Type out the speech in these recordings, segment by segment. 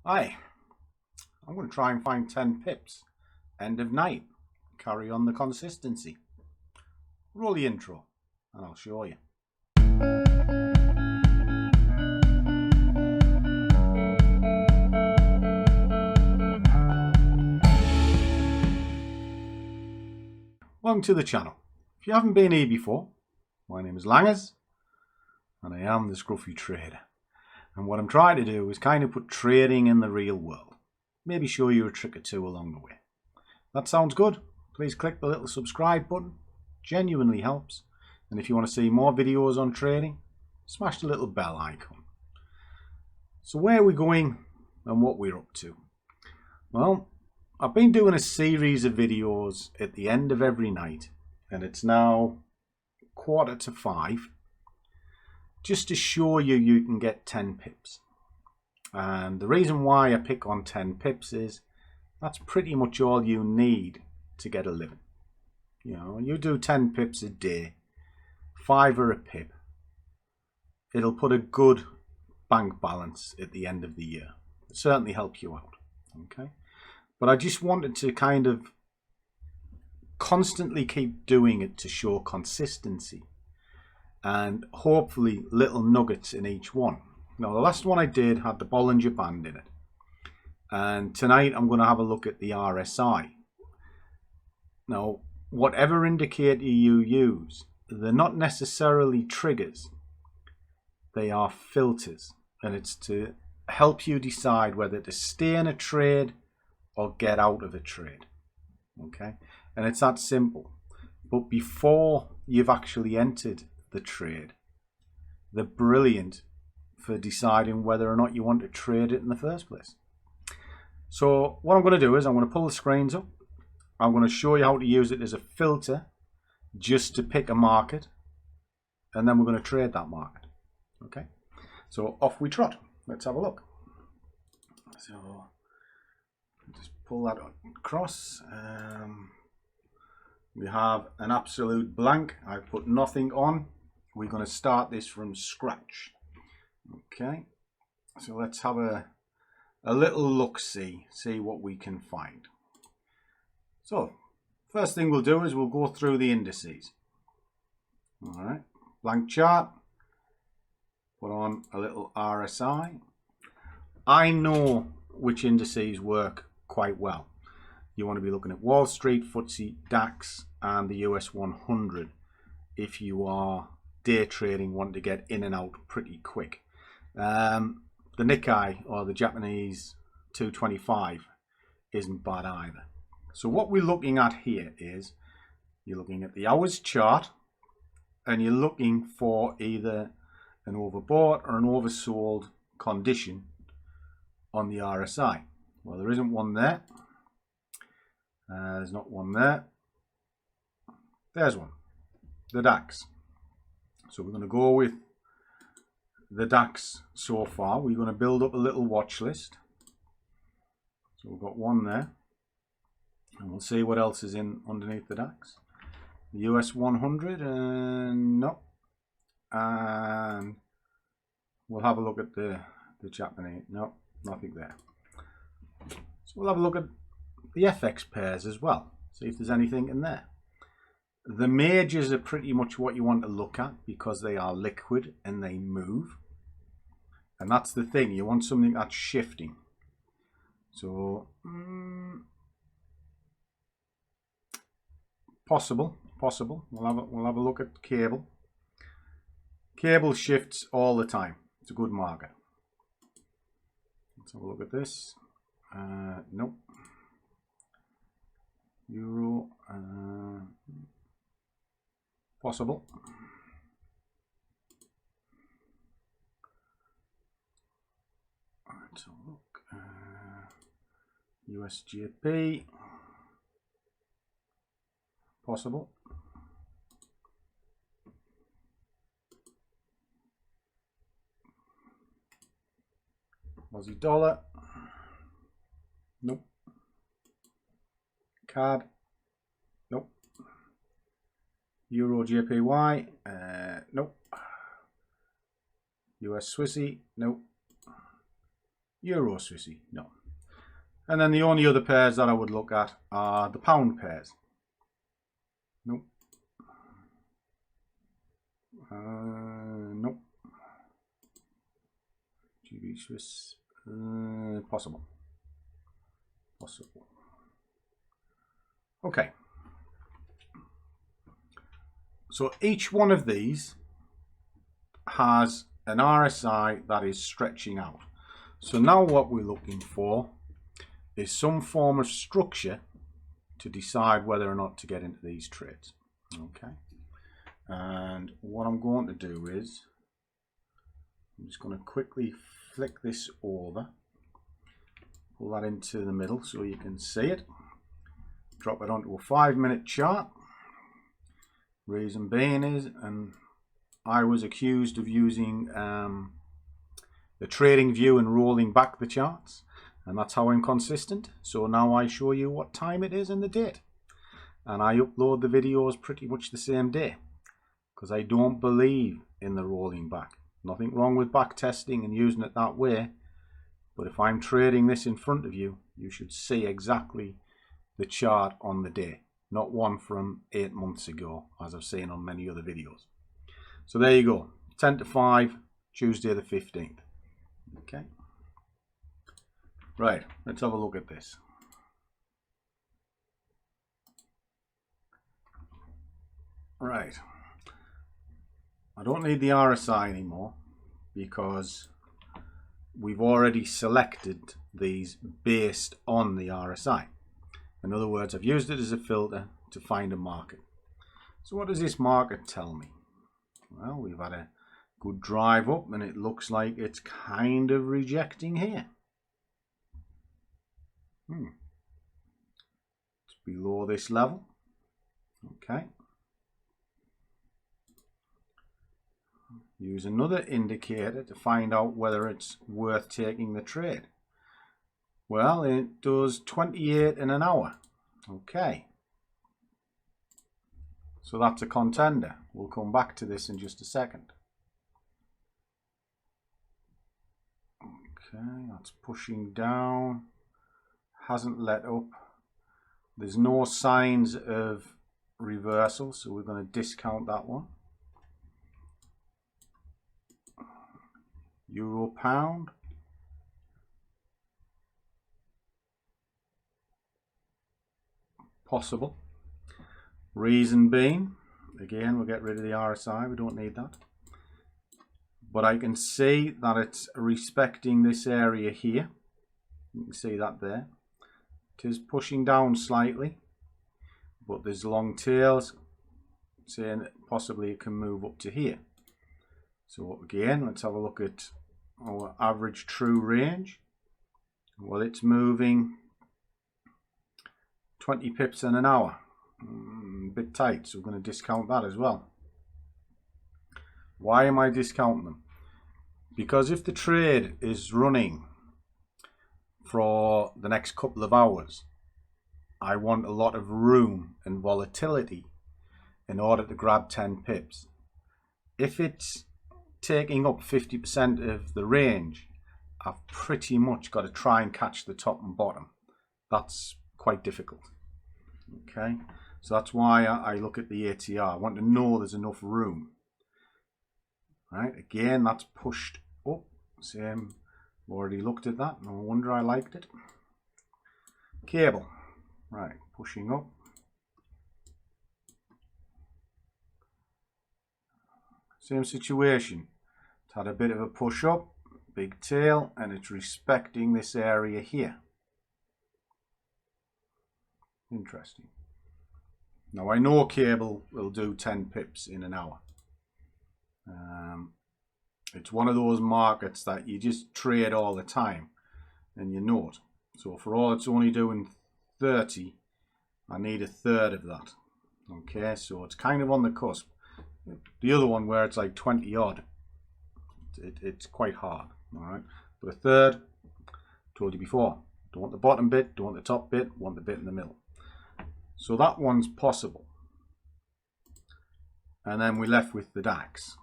Hi, I'm going to try and find 10 pips. End of night. Carry on the consistency. Roll the intro and I'll show you. Welcome to the channel. If you haven't been here before, my name is Langers and I am the Scruffy Trader. And what I'm trying to do is kind of put trading in the real world. Maybe show you a trick or two along the way. That sounds good? Please click the little subscribe button. Genuinely helps. And if you want to see more videos on trading, smash the little bell icon. So where are we going and what we're up to? Well, I've been doing a series of videos at the end of every night, and it's now 4:45, just to show you can get 10 pips. And the reason why I pick on 10 pips is that's pretty much all you need to get a living. You know, you do 10 pips a day, £5 a pip, it'll put a good bank balance at the end of the year. It certainly helps you out. Okay, but I just wanted to kind of constantly keep doing it to show consistency and hopefully little nuggets in each one. Now the last one I did had the Bollinger Band in it, and tonight I'm going to have a look at the RSI. Now whatever indicator you use, they're not necessarily triggers, they are filters, and it's to help you decide whether to stay in a trade or get out of a trade. Okay, and it's that simple. But before you've actually entered the trade, they're brilliant for deciding whether or not you want to trade it in the first place. So what I'm going to do is I'm going to pull the screens up. I'm going to show you how to use it as a filter just to pick a market, and then we're going to trade that market. Okay, so off we trot. Let's have a look. So just pull that across. We have an absolute blank. I put nothing on. We're going to start this from scratch. Okay, so let's have a little look-see, see what we can find. So first thing we'll do is we'll go through the indices. All right, blank chart. Put on a little RSI. I know which indices work quite well. You want to be looking at Wall Street, FTSE, DAX and the US 100 if you are day trading, wanting to get in and out pretty quick. The Nikkei or the Japanese 225 isn't bad either. So what we're looking at here is you're looking at the hours chart and you're looking for either an overbought or an oversold condition on the RSI. Well, there isn't one there. There's not one there. There's one, the DAX. So we're going to go with the DAX so far. We're going to build up a little watch list. So we've got one there. And we'll see what else is in underneath the DAX. The US 100, no. And we'll have a look at the Japanese. No, nothing there. So we'll have a look at the FX pairs as well. See if there's anything in there. The majors are pretty much what you want to look at because they are liquid and they move. And that's the thing. You want something that's shifting. So possible. We'll have a look at cable. Cable shifts all the time. It's a good market. Let's have a look at this. Nope. Euro. Possible. Let's have a look. USGP. Possible. Aussie dollar. Nope. CAD. Nope. Euro JPY. Nope. US Swissy. Nope. Euro Swissy, no. And then the only other pairs that I would look at are the pound pairs. Nope. Nope. GB Swiss, possible. Okay. So each one of these has an RSI that is stretching out. So now what we're looking for is some form of structure to decide whether or not to get into these trades. Okay. And what I'm going to do is I'm just going to quickly flick this over, pull that into the middle so you can see it, drop it onto a 5-minute chart. Reason being is, and I was accused of using the trading view and rolling back the charts, and that's how I'm consistent. So now I show you what time it is and the date, and I upload the videos pretty much the same day because I don't believe in the rolling back. Nothing wrong with back testing and using it that way, but if I'm trading this in front of you, you should see exactly the chart on the day, not one from 8 months ago as I've seen on many other videos. So there you go, 10 to 5, Tuesday the 15th. Okay. Right, let's have a look at this. Right. I don't need the RSI anymore because we've already selected these based on the RSI. In other words, I've used it as a filter to find a market. So what does this market tell me? Well, we've had a good drive up and it looks like it's kind of rejecting here. It's below this level. Okay. Use another indicator to find out whether it's worth taking the trade. Well, it does 28 in an hour. Okay. So that's a contender. We'll come back to this in just a second. Okay, that's pushing down. Hasn't let up. There's no signs of reversal, so we're going to discount that one. Euro pound. Possible. Reason being, again, we'll get rid of the RSI, we don't need that. But I can see that it's respecting this area here. You can see that there. It is pushing down slightly, but there's long tails saying that possibly it can move up to here. So again, let's have a look at our average true range. Well, it's moving 20 pips in an hour. A bit tight, so we're going to discount that as well. Why am I discounting them? Because if the trade is running for the next couple of hours, I want a lot of room and volatility in order to grab 10 pips. If it's taking up 50% of the range, I've pretty much got to try and catch the top and bottom. That's quite difficult. Okay, so that's why I look at the ATR. I want to know there's enough room. Right, again, that's pushed up. Same, already looked at that. No wonder I liked it. Cable, right, pushing up. Same situation. It's had a bit of a push up, big tail, and it's respecting this area here. Interesting. Now I know cable will do 10 pips in an hour. It's one of those markets that you just trade all the time and you know it. So for all it's only doing 30, I need a third of that. Okay, so it's kind of on the cusp. The other one where it's like 20 odd, it's quite hard. All right, but a third, told you before, don't want the bottom bit, don't want the top bit, want the bit in the middle. So that one's possible. And then we're left with the DAX.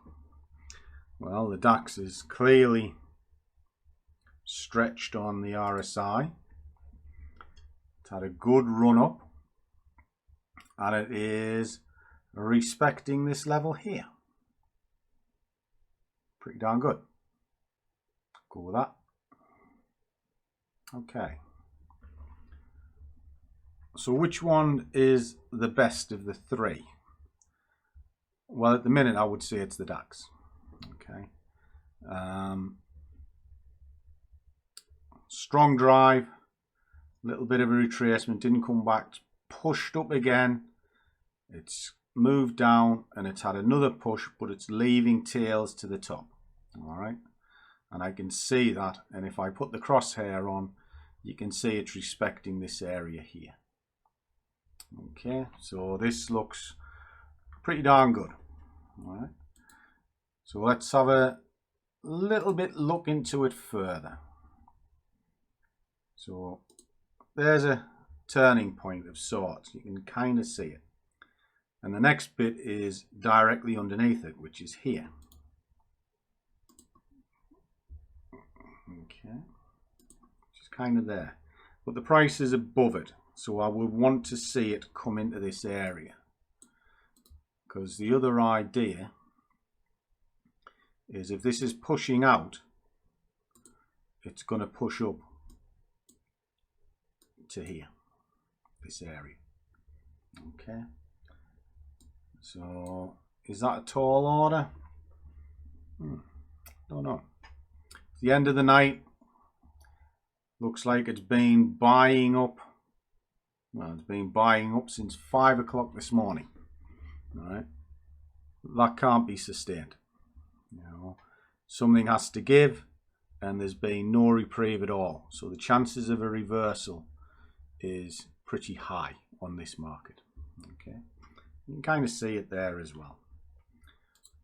Well, the DAX is clearly stretched on the RSI. It's had a good run up, and it is respecting this level here. Pretty darn good. Go with that. Okay. So which one is the best of the three? Well, at the minute, I would say it's the DAX. Okay. Strong drive, a little bit of a retracement, didn't come back, pushed up again. It's moved down and it's had another push, but it's leaving tails to the top. All right. And I can see that. And if I put the crosshair on, you can see it's respecting this area here. Okay, so this looks pretty darn good. All right. So let's have a little bit look into it further. So there's a turning point of sorts. You can kind of see it. And the next bit is directly underneath it, which is here. Okay, which is kind of there. But the price is above it. So I would want to see it come into this area. Because the other idea is if this is pushing out, it's going to push up to here, this area. Okay. So is that a tall order? Don't know. It's the end of the night. Looks like it's been buying up. Well, it's been buying up since 5 o'clock this morning. All right. That can't be sustained. You know, something has to give, and there's been no reprieve at all. So the chances of a reversal is pretty high on this market. Okay. You can kind of see it there as well.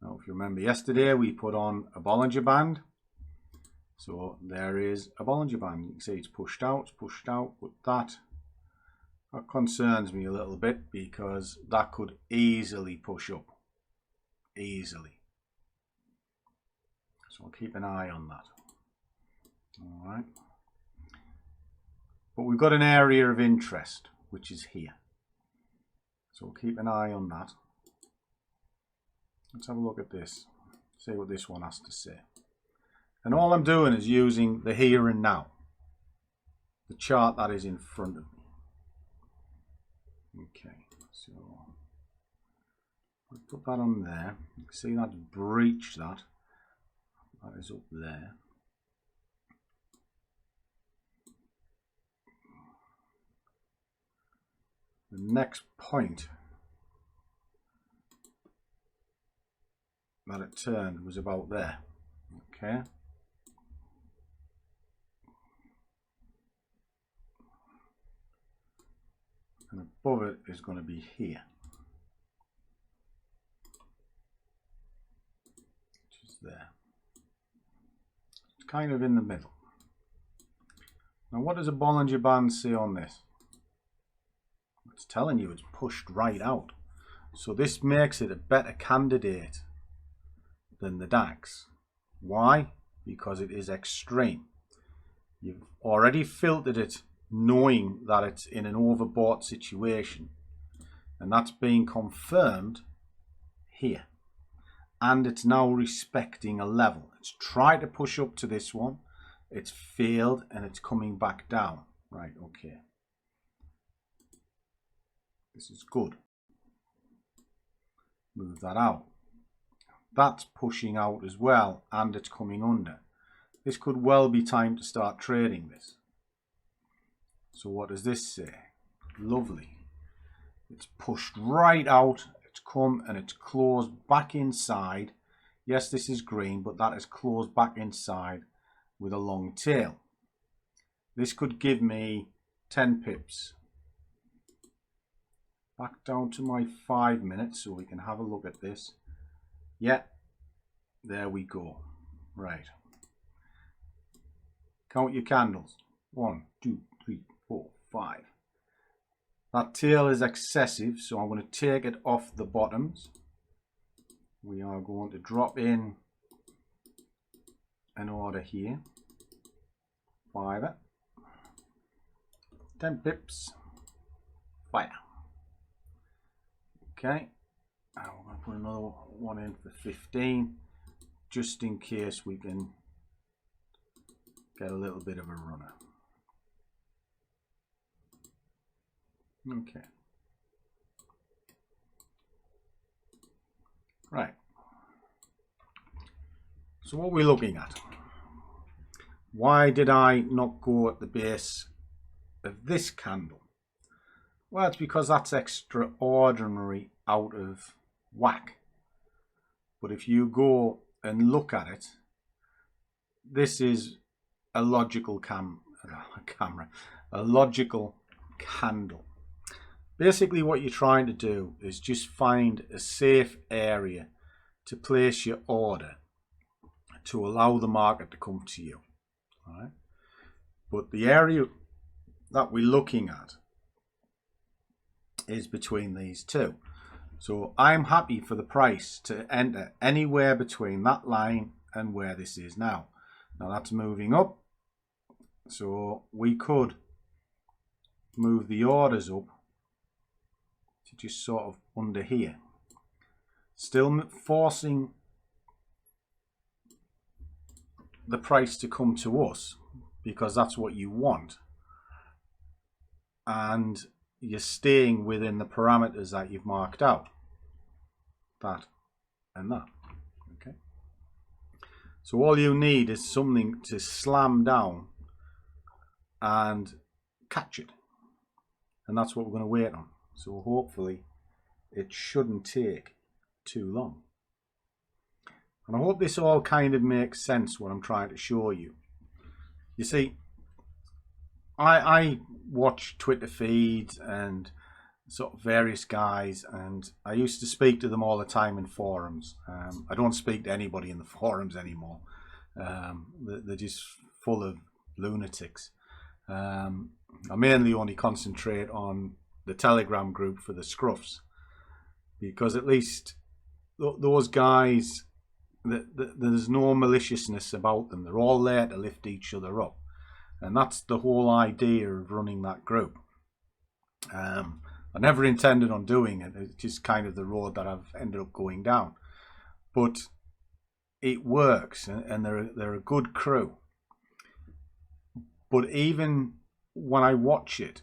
Now, if you remember yesterday, we put on a Bollinger Band. So there is a Bollinger Band. You can see it's pushed out, but that concerns me a little bit because that could easily push up. Easily. So I'll keep an eye on that. All right. But we've got an area of interest, which is here. So we'll keep an eye on that. Let's have a look at this. See what this one has to say. And all I'm doing is using the here and now. The chart that is in front of me. Okay, so I'll put that on there. You can see that's breached that. That is up there. The next point that it turned was about there. Okay. And above it is going to be here, which is there. It's kind of in the middle. Now, what does a Bollinger Band say on this? It's telling you it's pushed right out. So this makes it a better candidate than the DAX. Why? Because it is extreme. You've already filtered it knowing that it's in an overbought situation, and that's being confirmed here, and it's now respecting a level. It's tried to push up to this one, it's failed, and it's coming back down. Right, okay, this is good. Move that out. That's pushing out as well, and it's coming under. This could well be time to start trading this. So what does this say? Lovely. It's pushed right out. It's come and it's closed back inside. Yes, this is green, but that is closed back inside with a long tail. This could give me 10 pips. Back down to my 5 minutes so we can have a look at this. Yeah, there we go. Right. Count your candles. 1, 2, 3, 4, 5. That tail is excessive, so I'm going to take it off the bottoms. We are going to drop in an order here. 5, 10 pips, fire. Okay, and we're going to put another one in for 15, just in case we can get a little bit of a runner. Okay. Right. So what are we looking at? Why did I not go at the base of this candle? Well, it's because that's extraordinary out of whack. But if you go and look at it, this is a logical a logical candle. Basically what you're trying to do is just find a safe area to place your order to allow the market to come to you. All right? But the area that we're looking at is between these two. So I'm happy for the price to enter anywhere between that line and where this is now. Now that's moving up. So we could move the orders up to just sort of under here. Still forcing the price to come to us because that's what you want. And you're staying within the parameters that you've marked out. That and that. Okay. So all you need is something to slam down and catch it. And that's what we're going to wait on. So hopefully it shouldn't take too long. And I hope this all kind of makes sense what I'm trying to show you. You see, I watch Twitter feeds and sort of various guys, and I used to speak to them all the time in forums. I don't speak to anybody in the forums anymore. They're just full of lunatics. I mainly only concentrate on the Telegram group for the Scruffs, because at least those guys, there's no maliciousness about them. They're all there to lift each other up. And that's the whole idea of running that group. I never intended on doing it. It's just kind of the road that I've ended up going down. But it works, and they're a good crew. But even when I watch it,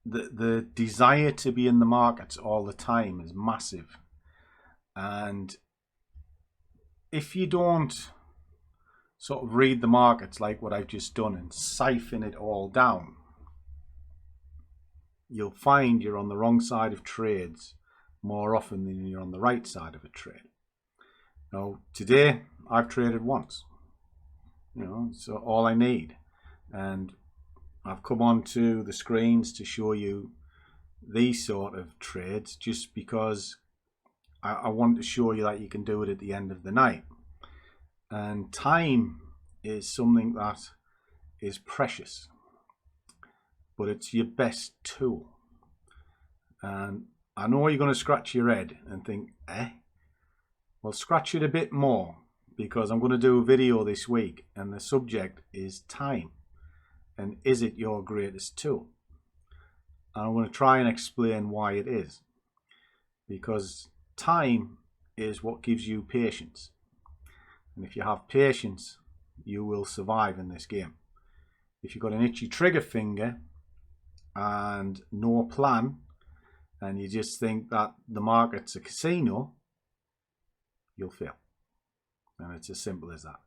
the desire to be in the markets all the time is massive. And if you don't sort of read the markets like what I've just done and siphon it all down, you'll find you're on the wrong side of trades more often than you're on the right side of a trade. Now, today I've traded once, so all I need. And I've come onto the screens to show you these sort of trades just because I want to show you that you can do it at the end of the night. And time is something that is precious, but it's your best tool. And I know you're going to scratch your head and think, well, scratch it a bit more, because I'm going to do a video this week and the subject is time. And is it your greatest tool? And I'm going to try and explain why it is. Because time is what gives you patience. And if you have patience, you will survive in this game. If you've got an itchy trigger finger and no plan, and you just think that the market's a casino, you'll fail. And it's as simple as that.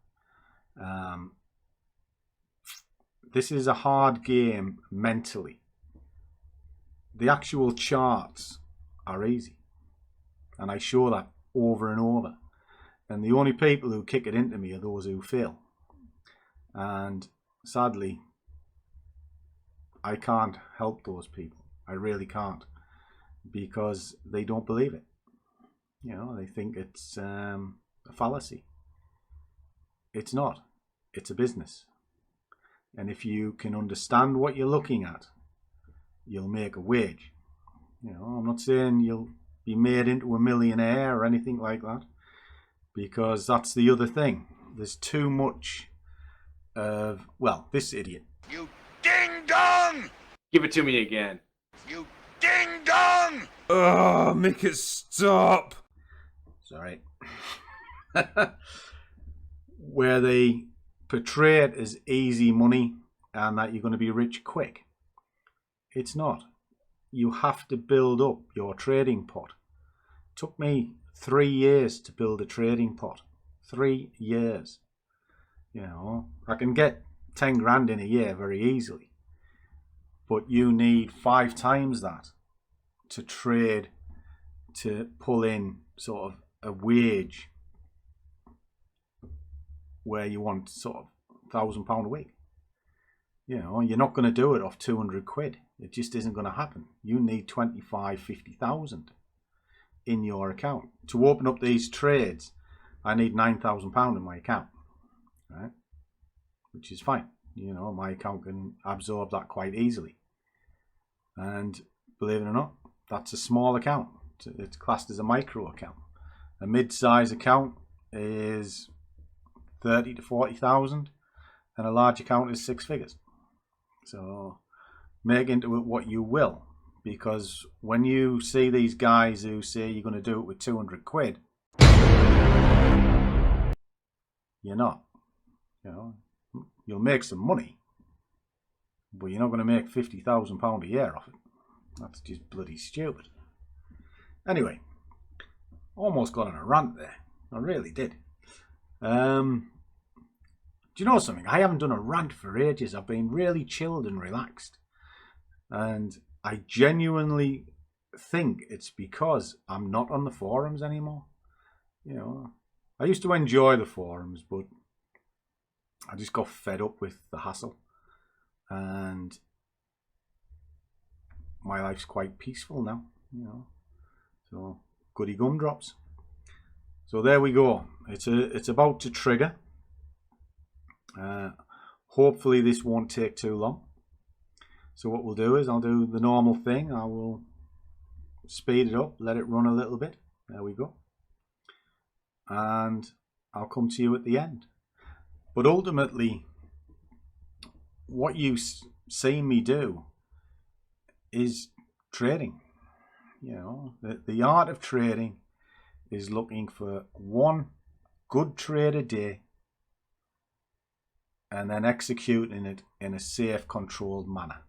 This is a hard game mentally. The actual charts are easy. And I show that over and over. And the only people who kick it into me are those who fail. And sadly, I can't help those people. I really can't. Because they don't believe it. They think it's a fallacy. It's not. It's a business. And if you can understand what you're looking at, you'll make a wage. I'm not saying you'll be made into a millionaire or anything like that, because that's the other thing. There's too much of, well, this idiot. You ding dong! Give it to me again. You ding dong! Oh, make it stop! Sorry. Where they portray it as easy money and that you're going to be rich quick. It's not. You have to build up your trading pot. It took me 3 years to build a trading pot. 3 years. You know, I can get 10 grand in a year very easily. But you need 5 times that to trade, to pull in sort of a wage where you want sort of £1,000 a week. You know, you're not going to do it off 200 quid. It just isn't going to happen. You need 25, 50,000 in your account. To open up these trades, I need £9,000 in my account, right? Which is fine. You know, my account can absorb that quite easily. And believe it or not, that's a small account. It's classed as a micro account. A mid-size account is 30 to 40,000 and a large account is 6 figures. So make into it what you will, because when you see these guys who say you're going to do it with 200 quid, you're not. You know, you'll make some money, but you're not going to make £50,000 a year off it. That's just bloody stupid. Anyway, almost got on a rant there. I really did. Do you know something? I haven't done a rant for ages. I've been really chilled and relaxed. And I genuinely think it's because I'm not on the forums anymore. You know, I used to enjoy the forums, but I just got fed up with the hassle. And my life's quite peaceful now, you know. So, goody gumdrops. So there we go. It's about to trigger. Hopefully this won't take too long. So what we'll do is I'll do the normal thing. I will speed it up, let it run a little bit. There we go. And I'll come to you at the end. But ultimately, what you see me do is trading. You know, the art of trading is looking for one good trade a day and then executing it in a safe, controlled manner.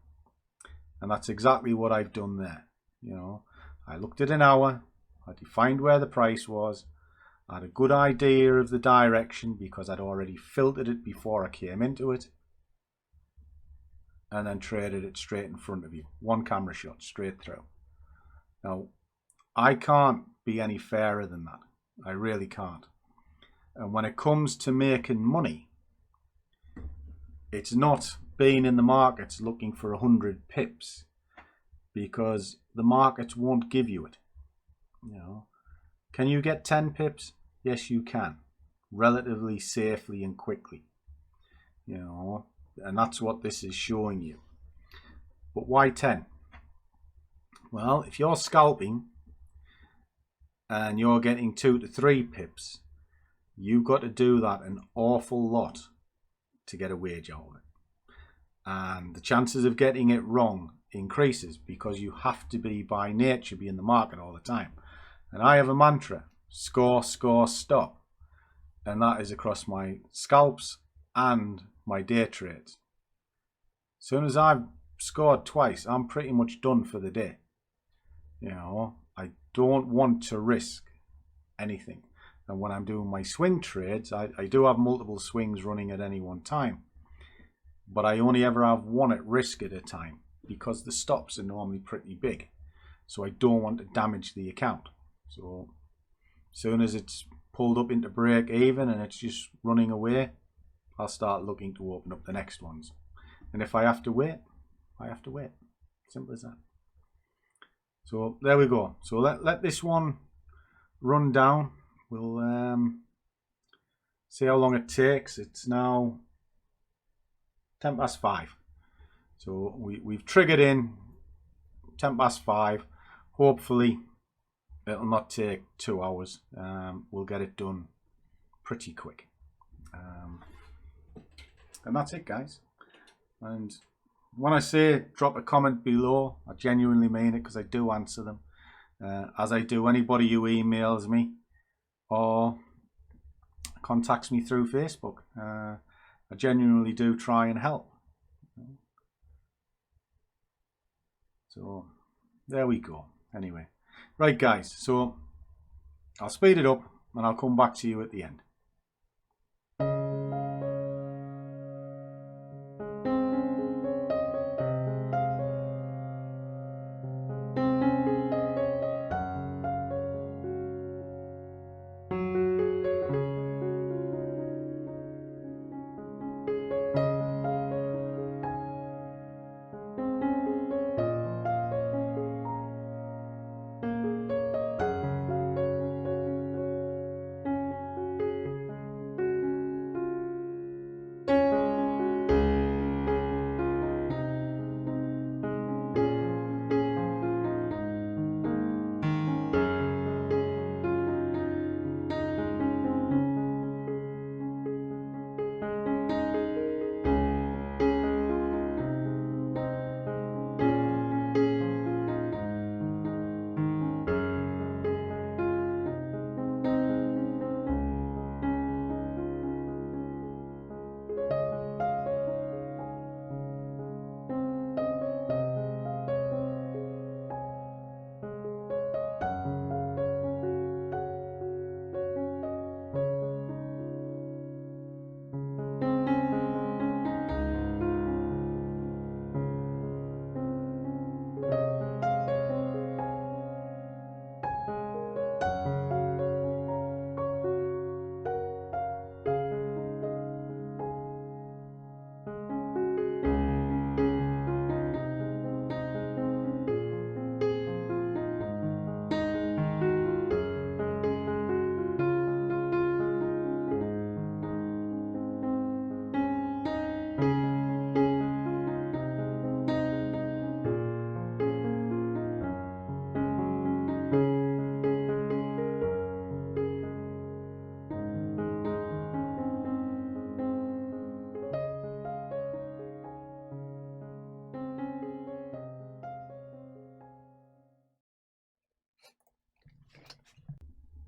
And that's exactly what I've done there. You know, I looked at an hour, I defined where the price was, I had a good idea of the direction because I'd already filtered it before I came into it, and then traded it straight in front of you. One camera shot, straight through. Now, I can't be any fairer than that. I really can't. And when it comes to making money, it's not being in the markets looking for 100 pips, because the markets won't give you it. You know, can you get 10 pips? Yes, you can, relatively safely and quickly. You know, and that's what this is showing you. But why 10? Well, if you're scalping and you're getting 2 to 3 pips, you've got to do that an awful lot to get a wage out of it. And the chances of getting it wrong increases because you have to be, by nature, be in the market all the time. And I have a mantra: score, score, stop. And that is across my scalps and my day trades. As soon as I've scored twice, I'm pretty much done for the day. You know, I don't want to risk anything. And when I'm doing my swing trades, I do have multiple swings running at any one time. But I only ever have one at risk at a time because the stops are normally pretty big. So I don't want to damage the account. So as soon as it's pulled up into break even and it's just running away, I'll start looking to open up the next ones. And if I have to wait, I have to wait. Simple as that. So there we go. So let this one run down. We'll see how long it takes. It's now 10 past 5. So we've triggered in 10 past 5. Hopefully it'll not take 2 hours. We'll get it done pretty quick. And that's it, guys. And when I say drop a comment below, I genuinely mean it, because I do answer them. As I do anybody who emails me or contacts me through Facebook. I genuinely do try and help. So there we go. Anyway, right guys, so I'll speed it up and I'll come back to you at the end.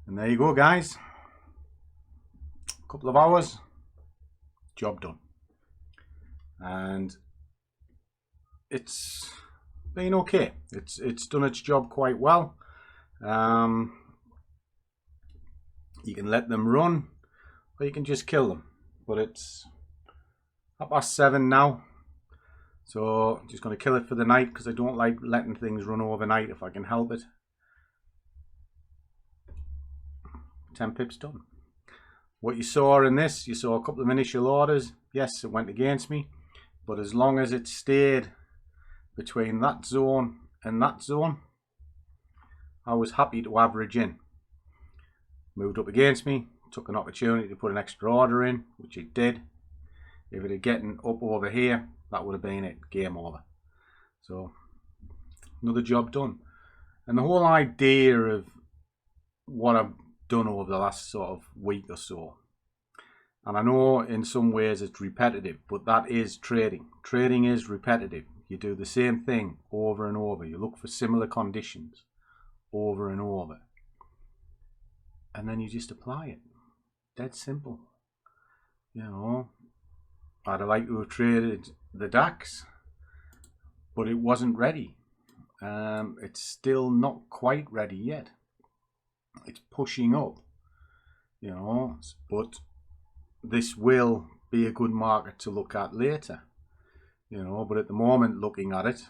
And there you go, guys. A couple of hours, job done. And it's been okay. It's done its job quite well. You can let them run, or you can just kill them. But it's 7:30 now, so I'm just going to kill it for the night, because I don't like letting things run overnight if I can help it. 10 pips done. What you saw in this, you saw a couple of initial orders. Yes, it went against me, but as long as it stayed between that zone and that zone, I was happy to average in. Moved up against me, took an opportunity to put an extra order in, which it did. If it had gotten up over here, that would have been it, game over. So another job done. And the whole idea of what I've done over the last sort of week or so, and I know in some ways it's repetitive, but that is trading. Trading is repetitive. You do the same thing over and over. You look for similar conditions over and over, and then you just apply it. Dead simple. You know, I'd have liked to have traded the DAX, but it wasn't ready. It's still not quite ready yet. It's pushing up, you know, but this will be a good market to look at later, you know. But at the moment, looking at it,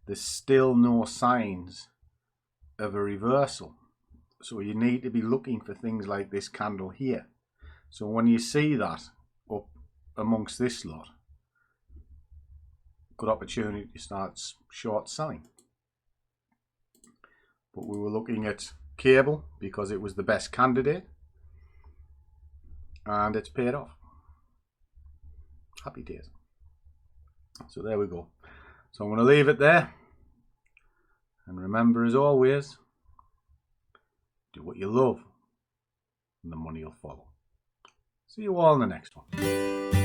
there's still no signs of a reversal. So you need to be looking for things like this candle here. So when you see that up amongst this lot, good opportunity to start short selling. But we were looking at cable because it was the best candidate, and it's paid off. Happy days. So there we go. So I'm going to leave it there, and remember, as always, do what you love and the money will follow. See you all in the next one.